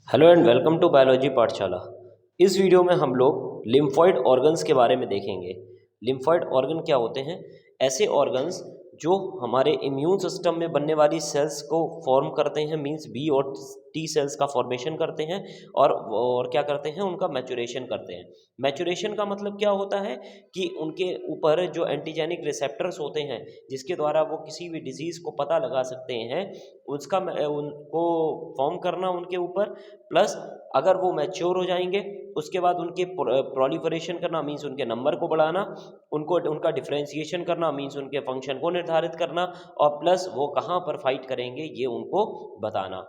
Hello and welcome to biology पाठशाला। इस video में हम लोग लिम्फॉइड ऑर्गन्स के बारे में देखेंगे। लिम्फॉइड ऑर्गन क्या होते हैं? ऐसे ऑर्गन्स जो हमारे इम्यून सिस्टम में बनने वाली सेल्स को फॉर्म करते हैं, मींस बी और टी सेल्स का फॉर्मेशन करते हैं और क्या करते हैं, उनका मैचुरेशन करते हैं। मैचुरेशन का मतलब क्या होता है कि उनके ऊपर जो एंटीजेनिक रिसेप्टर्स होते हैं जिसके द्वारा वो किसी भी डिजीज़ को पता लगा सकते हैं, उनको फॉर्म करना उनके ऊपर, प्लस अगर वो मैच्योर हो जाएंगे उसके बाद उनके प्रोलिफरेशन करना, मीन्स उनके नंबर को बढ़ाना, उनको उनका डिफ्रेंशिएशन करना, मीन्स उनके फंक्शन को निर्धारित करना, और प्लस वो कहाँ पर फाइट करेंगे ये उनको बताना।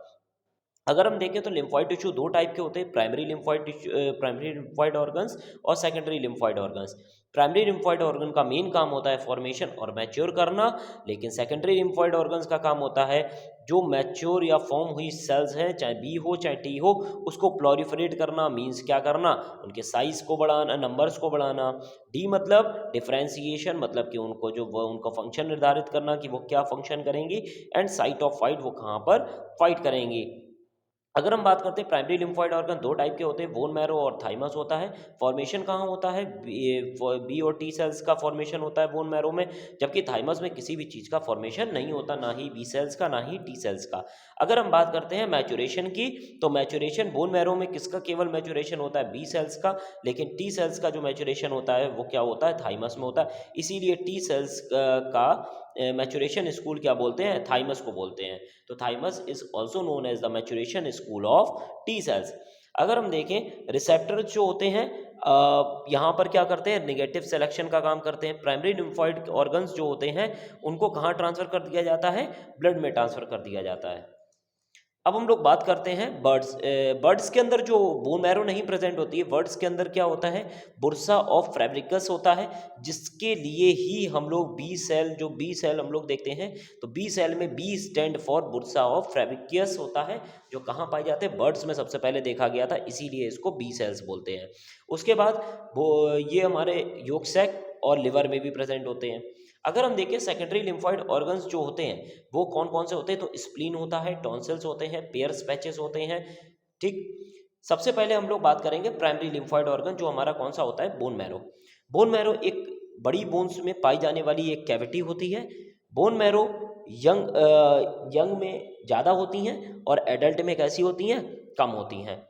अगर हम देखें तो लिम्फॉइड टिश्यू दो टाइप के होते हैं, primary lymphoid tissue, primary lymphoid organs और secondary lymphoid organs. Primary lymphoid organ का मेन काम होता है फॉर्मेशन और मैच्योर करना, लेकिन सेकेंडरी लिम्फॉइड ऑर्गन्स का काम होता है जो मैच्योर या फॉर्म हुई सेल्स हैं, चाहे बी हो चाहे टी हो, उसको प्लोरिफरेट करना, मीन्स क्या करना, उनके साइज को बढ़ाना, नंबर्स को बढ़ाना। डी मतलब डिफ्रेंसिएशन, मतलब कि उनको जो वो उनका फंक्शन निर्धारित करना कि वो क्या फंक्शन करेंगी, एंड साइट ऑफ फाइट, वो कहाँ पर फाइट करेंगी। अगर हम बात करते हैं प्राइमरी लिम्फॉइड ऑर्गन दो टाइप के होते हैं, बोन मैरो और थाइमस होता है। फॉर्मेशन कहाँ होता है? बी और टी सेल्स का फॉर्मेशन होता है बोन मैरो में, जबकि थाइमस में किसी भी चीज़ का फॉर्मेशन नहीं होता, ना ही बी सेल्स का ना ही टी सेल्स का। अगर हम बात करते हैं मैचुरेशन की, तो मैचुरेशन बोन मैरो में किसका केवल मैचुरेशन होता है? बी सेल्स का, लेकिन टी सेल्स का जो मैचुरेशन होता है वो क्या होता है? थाइमस में होता है। इसीलिए टी सेल्स का मैचुरेशन स्कूल क्या बोलते हैं? थाइमस को बोलते हैं। तो thymus is also known as the maturation school of T cells. अगर हम देखें रिसेप्टर जो होते हैं, यहाँ पर क्या करते हैं? निगेटिव सिलेक्शन का काम करते हैं। प्राइमरी लिम्फॉइड ऑर्गन्स जो होते हैं उनको कहाँ ट्रांसफर कर दिया जाता है? ब्लड में ट्रांसफर कर दिया जाता है। अब हम लोग बात करते हैं बर्ड्स। बर्ड्स के अंदर जो बोन मैरो नहीं प्रेजेंट होती है, बर्ड्स के अंदर क्या होता है? बुर्सा ऑफ फैब्रिकस होता है, जिसके लिए ही हम लोग बी सेल, जो बी सेल हम लोग देखते हैं, तो बी सेल में B stand for Bursa of फैब्रिकियस होता है, जो कहाँ पाए जाते हैं? बर्ड्स में सबसे पहले देखा गया था, इसीलिए इसको बी सेल्स बोलते हैं। उसके बाद वो ये हमारे योक सैक और लिवर में भी प्रेजेंट होते हैं। अगर हम देखें सेकेंडरी लिम्फॉइड ऑर्गन्स जो होते हैं वो कौन कौन से होते हैं, तो स्प्लीन होता है, टॉन्सिल्स होते हैं, पेयर्स पैचेस होते हैं। ठीक, सबसे पहले हम लोग बात करेंगे प्राइमरी लिम्फॉइड ऑर्गन, जो हमारा कौन सा होता है? Bone marrow. बोन मैरो एक बड़ी बोन्स में पाई जाने वाली एक कैविटी होती है। बोन मैरो यंग में ज़्यादा होती हैं और एडल्ट में कैसी होती हैं? कम होती हैं।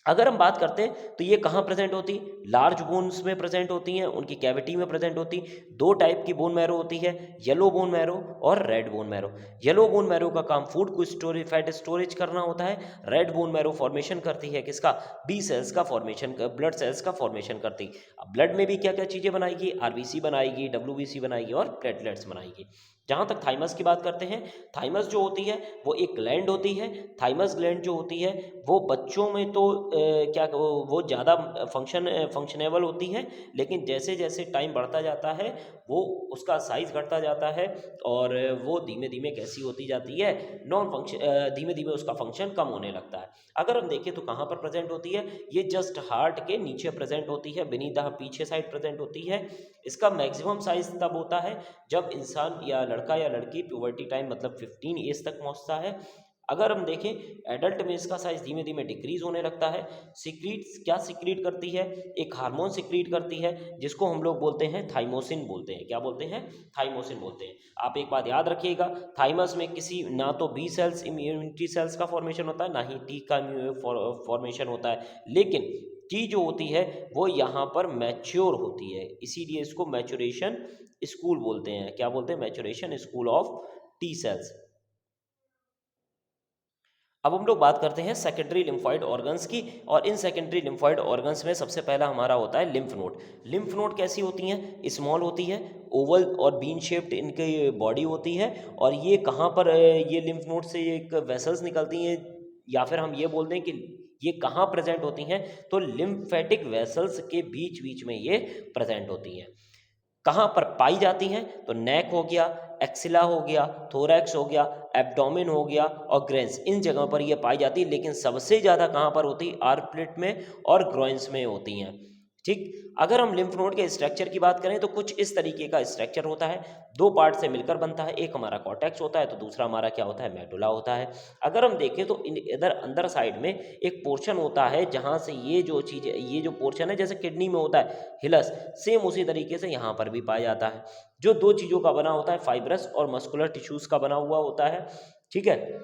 अगर हम बात करते हैं तो ये कहाँ प्रेजेंट होती? लार्ज बोन्स में प्रेजेंट होती हैं, उनकी कैविटी में प्रेजेंट होती। दो टाइप की बोन मैरो होती है, येलो बोन मैरो और red bone marrow. Yellow bone marrow का काम फूड को स्टोरेज, फैट स्टोरेज करना होता है। रेड बोन मैरो फॉर्मेशन करती है किसका? बी सेल्स का फॉर्मेशन, ब्लड सेल्स का फॉर्मेशन करती। अब ब्लड में भी क्या क्या चीज़ें बनाएगी? आरबीसी बनाएगी, डब्ल्यूबीसी बनाएगी और प्लेटलेट्स बनाएगी। जहाँ तक थाइमस की बात करते हैं, थाइमस जो होती है वो एक ग्लैंड होती है। थाइमस ग्लैंड जो होती है वो बच्चों में तो वो ज़्यादा फंक्शनेबल होती है, लेकिन जैसे जैसे टाइम बढ़ता जाता है वो उसका साइज घटता जाता है और वो धीमे धीमे कैसी होती जाती है? नॉन फंक्शन, धीमे धीमे उसका फंक्शन कम होने लगता है। अगर हम देखें तो कहाँ पर प्रेजेंट होती है? ये जस्ट हार्ट के नीचे प्रेजेंट होती है, beneath द पीछे साइड प्रेजेंट होती है। इसका मैक्सिमम साइज तब होता है जब इंसान या लड़का या लड़की प्यूबर्टी टाइम मतलब 15 एज तक पहुंचता है। अगर हम देखें एडल्ट में इसका साइज धीमे धीमे डिक्रीज होने लगता है। सिक्रीट क्या सिक्रीट करती है? एक हार्मोन सिक्रीट करती है जिसको हम लोग बोलते हैं थाइमोसिन बोलते हैं। क्या बोलते हैं? थाइमोसिन बोलते हैं। आप एक बात याद रखिएगा, थाइमस में किसी ना तो बी सेल्स इम्यूनिटी सेल्स का फॉर्मेशन होता है, ना ही टी का फॉर्मेशन होता है, लेकिन टी जो होती है वो यहाँ पर मैच्योर होती है, इसीलिए इसको मैच्योरेशन स्कूल बोलते हैं। क्या बोलते हैं? Maturation school of T sales. अब हम लोग बात करते हैं सेकेंडरी लिम्फॉइड ऑर्गन्स की, और इन सेकेंडरी लिम्फॉइड ऑर्गन्स में सबसे पहला हमारा होता है लिम्फ नोड। लिम्फ नोड कैसी होती हैं? स्मॉल होती है, ओवल और बीन शेप्ड इनकी बॉडी होती है। और ये कहाँ पर ये लिम्फ नोड से एक वेसल्स निकलती हैं, या फिर हम ये बोल दें कि ये कहाँ प्रेजेंट होती हैं? तो लिम्फेटिक वेसल्स के बीच बीच में ये प्रेजेंट होती हैं। कहाँ पर पाई जाती हैं? तो नेक हो गया, एक्सिला हो गया, थोरैक्स हो गया, एब्डोमेन हो गया और ग्रेन्स, इन जगहों पर ये पाई जाती है। लेकिन सबसे ज़्यादा कहाँ पर होती है? आर्म प्लेट में और ग्रोइंस में होती हैं। ठीक। अगर हम लिम्फ नोड के स्ट्रक्चर की बात करें तो कुछ इस तरीके का स्ट्रक्चर होता है, दो पार्ट से मिलकर बनता है, एक हमारा कॉर्टेक्स होता है तो दूसरा हमारा क्या होता है, मेडुला होता है। अगर हम देखें तो इधर अंदर साइड में एक पोर्शन होता है जहां से ये जो चीज़, ये जो पोर्शन है जैसे किडनी में होता है हिलस, सेम उसी तरीके से यहाँ पर भी पाया जाता है, जो दो चीज़ों का बना होता है, फाइब्रस और मस्कुलर टिश्यूज़ का बना हुआ होता है। ठीक है।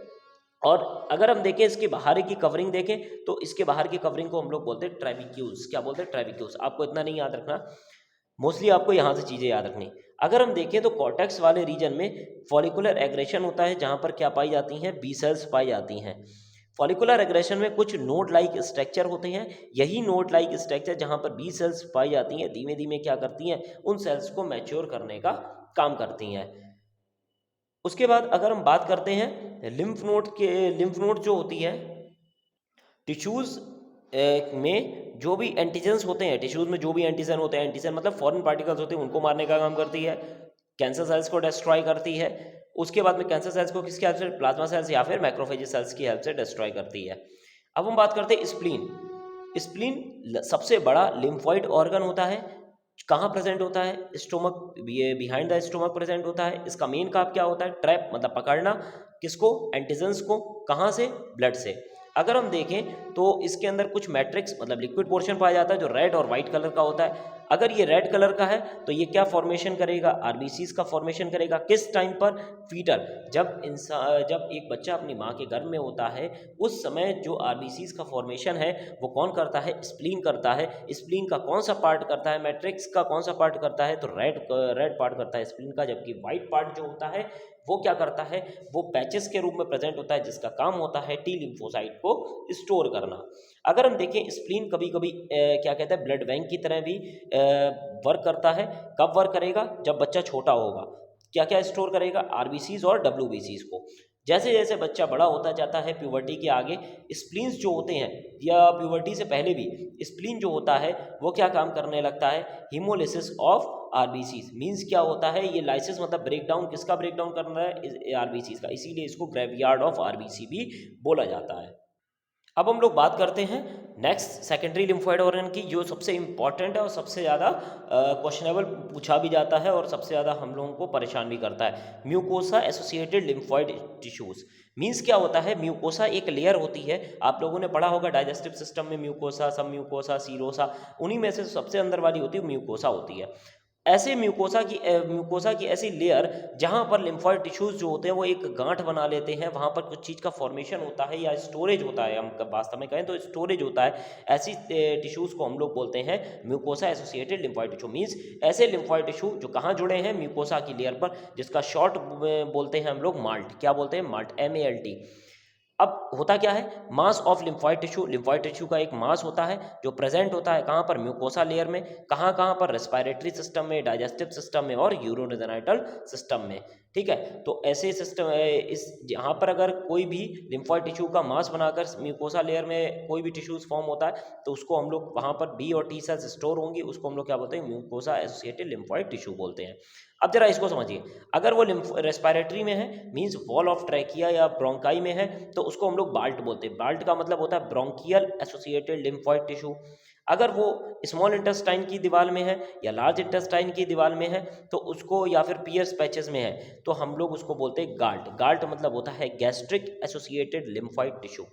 और अगर हम देखें इसके बाहर की कवरिंग देखें तो इसके बाहर की कवरिंग को हम लोग बोलते हैं ट्रेबिक्यूल्स। क्या बोलते हैं, ट्रेबिक्यूल्स। आपको इतना नहीं याद रखना, मोस्टली आपको यहाँ से चीज़ें याद रखनी। अगर हम देखें तो कॉर्टेक्स वाले रीजन में फॉलिकुलर एग्रेशन होता है, जहाँ पर क्या पाई जाती हैं, बी सेल्स पाई जाती हैं। फॉलिकुलर एग्रेशन में कुछ नोड लाइक स्ट्रक्चर होते हैं, यही नोड लाइक स्ट्रक्चर जहाँ पर बी सेल्स पाई जाती हैं धीमे धीमे क्या करती हैं, उन सेल्स को मैच्योर करने का काम करती हैं। उसके बाद अगर हम बात करते हैं लिम्फ नोड जो होती है टिश्यूज़ में जो भी एंटीजन्स होते हैं, टिश्यूज़ में जो भी एंटीजन होते हैं, एंटीजन मतलब फॉरेन पार्टिकल्स होते हैं, उनको मारने का काम करती है, कैंसर सेल्स को डिस्ट्रॉय करती है। उसके बाद में कैंसर सेल्स को किसकी हेल्प से, प्लाज्मा सेल्स या फिर मैक्रोफेज सेल्स की हेल्प से डिस्ट्रॉय करती है। अब हम बात करते हैं स्प्लीन। स्प्लीन सबसे बड़ा लिम्फॉइड ऑर्गन होता है, कहाँ प्रेजेंट होता है, स्टोमक, ये बिहाइंड द स्टोमक प्रेजेंट होता है। इसका मेन काम क्या होता है, ट्रैप मतलब पकड़ना, किसको, एंटीजन्स को, कहाँ से, ब्लड से। अगर हम देखें तो इसके अंदर कुछ मैट्रिक्स मतलब लिक्विड पोर्शन पाया जाता है जो रेड और वाइट कलर का होता है। अगर ये रेड कलर का है तो ये क्या फॉर्मेशन करेगा, आरबीसीज का फॉर्मेशन करेगा। किस टाइम पर, फीटर, जब एक बच्चा अपनी माँ के गर्भ में होता है उस समय जो आरबीसीज का फॉर्मेशन है वो कौन करता है, स्प्लीन करता है। स्प्लीन का कौन सा पार्ट करता है, मैट्रिक्स का कौन सा पार्ट करता है, तो रेड पार्ट करता है स्प्लीन का। जबकि वाइट पार्ट जो होता है वो क्या करता है, वो पैचेस के रूप में प्रेजेंट होता है, जिसका काम होता है टी लिम्फोसाइट को स्टोर करना। अगर हम देखें स्प्लीन कभी कभी क्या कहते हैं, ब्लड बैंक की तरह भी वर्क करता है। कब वर्क करेगा, जब बच्चा छोटा होगा। क्या क्या स्टोर करेगा, आरबीसीज और डब्ल्यूबीसीज को। जैसे जैसे बच्चा बड़ा होता जाता है प्यूबर्टी के आगे, स्प्लीन्स जो होते हैं, या प्यूबर्टी से पहले भी स्प्लीन जो होता है वो क्या काम करने लगता है, हीमोलिसिस ऑफ आरबीसीज। मींस क्या होता है, ये लाइसिस मतलब ब्रेकडाउन, किसका ब्रेकडाउन करना है, आरबीसीज का। इसीलिए इसको ग्रेवयार्ड ऑफ आरबीसी भी बोला जाता है। अब हम लोग बात करते हैं नेक्स्ट सेकेंडरी लिम्फोइड ऑर्गन की, जो सबसे इंपॉर्टेंट है और सबसे ज़्यादा क्वेश्चनेबल पूछा भी जाता है और सबसे ज़्यादा हम लोगों को परेशान भी करता है, mucosa associated lymphoid tissues. Means क्या होता है, म्यूकोसा एक लेयर होती है, आप लोगों ने पढ़ा होगा डाइजेस्टिव सिस्टम में म्यूकोसा, सब म्यूकोसा, सीरोसा, उन्हीं में से सबसे अंदर वाली होती है म्यूकोसा होती है। ऐसे म्यूकोसा की ऐसी लेयर जहाँ पर लिम्फॉइड टिश्यूज जो होते हैं वो एक गांठ बना लेते हैं, वहाँ पर कुछ चीज़ का फॉर्मेशन होता है या स्टोरेज होता है, हम वास्तव में कहें तो स्टोरेज होता है। ऐसी टिश्यूज़ को हम लोग बोलते हैं mucosa associated lymphoid tissue. Means ऐसे लिम्फॉइड टिश्यू जो कहाँ जुड़े हैं, म्यूकोसा की लेयर पर, जिसका शॉर्ट बोलते हैं हम लोग माल्ट। क्या बोलते हैं, माल्ट, MALT। अब होता क्या है, मास ऑफ लिम्फॉइड टिश्यू का एक मास होता है जो प्रेजेंट होता है कहाँ पर, म्यूकोसा लेयर में। कहाँ कहाँ पर, रेस्पिरेटरी सिस्टम में, डाइजेस्टिव सिस्टम में और यूरोजेनाइटल सिस्टम में। ठीक है। तो ऐसे सिस्टम इस यहाँ पर अगर कोई भी लिम्फॉइड टिश्यू का मास बनाकर म्यूकोसा लेयर में कोई भी टिश्यूज फॉर्म होता है तो उसको हम लोग वहाँ पर B और T सेल्स स्टोर होंगी, उसको हम लोग क्या बोलते हैं, म्यूकोसा एसोसिएटेड लिम्फॉइड टिश्यू बोलते हैं। अब जरा इसको समझिए, अगर वो रेस्पिरेटरी में है, मीन्स वॉल ऑफ ट्रैकिया या ब्रोंकाई में है, तो उसको हम लोग बाल्ट बोलते हैं। बाल्ट का मतलब होता है ब्रोंकियल एसोसिएटेड लिम्फॉइड टिश्यू। अगर वो स्मॉल इंटेस्टाइन की दीवार में है या लार्ज इंटेस्टाइन की दीवार में है तो उसको, या फिर पियर्स पैचेस में है तो हम लोग उसको बोलते हैं गाल्ट। गाल्ट मतलब होता है गैस्ट्रिक एसोसिएटेड लिम्फॉइड टिश्यू।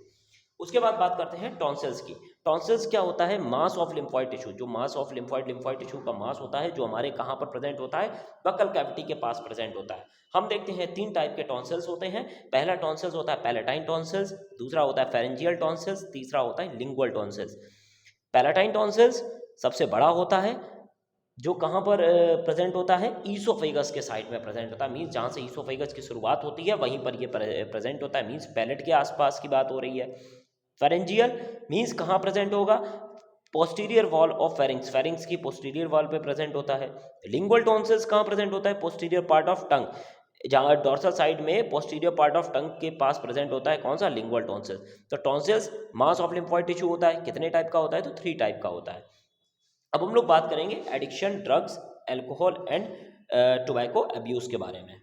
उसके बाद बात करते हैं टॉन्सिल्स की। टॉन्सिल्स क्या होता है, मास ऑफ लिम्फॉइड टिश्यू। जो मास ऑफ लिम्फॉइड टिश्यू का मास होता है जो हमारे कहाँ पर प्रेजेंट होता है, बकल कैविटी के पास प्रेजेंट होता है। हम देखते हैं 3 टाइप के टॉन्सिल्स होते हैं। पहला टॉन्सिल्स होता है पैलेटाइन टॉन्सिल्स, दूसरा होता है फेरेंजियल टॉन्सिल्स, तीसरा होता है लिंगुअल टॉन्सिल्स। पैलेटाइन टॉन्सिल्स सबसे बड़ा होता है, जो कहाँ पर प्रेजेंट होता है, ईसोफेगस के साइड में प्रेजेंट होता है। मीन्स जहाँ से ईसोफेगस की शुरुआत होती है वहीं पर ये प्रेजेंट होता है, मीन्स पैलेट के आसपास की बात हो रही है। फेरेंजियल मीन्स कहाँ प्रेजेंट होगा, posterior wall of pharynx, pharynx की पोस्टीरियर वॉल पे प्रेजेंट होता है। लिंगुअल टॉन्सिल्स कहाँ प्रेजेंट होता है, पोस्टीरियर पार्ट ऑफ टंग, जहाँ डॉर्सल साइड में पोस्टीरियर पार्ट ऑफ टंग के पास प्रेजेंट होता है कौन सा, लिंगुअल टॉन्सिल्स। तो tonsils mass of lymphoid tissue होता है, कितने टाइप का होता है, तो 3 टाइप का होता है। अब हम लोग बात करेंगे addiction, drugs, alcohol and tobacco abuse के बारे में।